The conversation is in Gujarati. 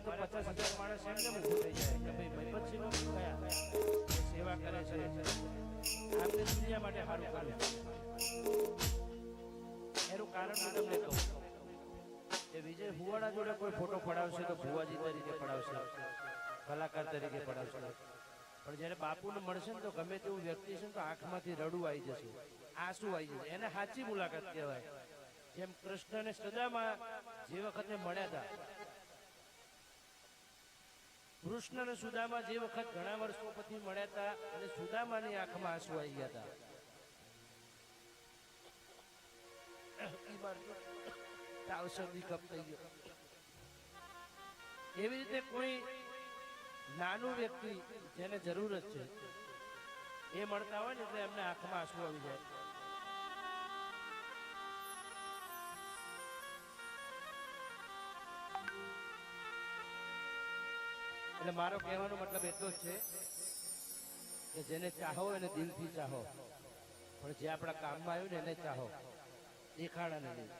તો 50,000 માણસ એમને ઊભું થઈ જાય કે ભાઈ મહિપતસિંહનો કયા સેવા કરે છે આમને દુનિયા માટે સારું કર્યું એનું કારણ હું તમને કહું કે વિજય ભુવાડા જોડે કોઈ ફોટો પડાવશે તો ભુવાજી તરીકે પડાવશે, કલાકાર તરીકે પડાવશે, પણ જ્યારે બાપુને મળશે ને તો ગમે તેવું વ્યક્તિ છે ને તો આંખમાંથી રડવું આવી જશે, આંસુ આવી જશે. એને સાચી મુલાકાત કહેવાય. જેમ કૃષ્ણને સદામાં જે વખતે મળ્યા હતા, કૃષ્ણ અને સુદામા જે વખત ઘણા વર્ષો પછી મળ્યા હતા અને સુદામાની આંખમાં આંસુ આવી ગયા હતા. એવી રીતે કોઈ નાનું વ્યક્તિ જેને જરૂરત છે એ મળતા હોય ને એટલે એમને આંખમાં આંસુ આવી જાય. એટલે મારો કહેવાનો મતલબ એટલો જ છે કે જેને ચાહો એને દિલથી ચાહો, પણ જે આપણા કામમાં આવ્યું ને એને ચાહો, દેખાડા નહીં.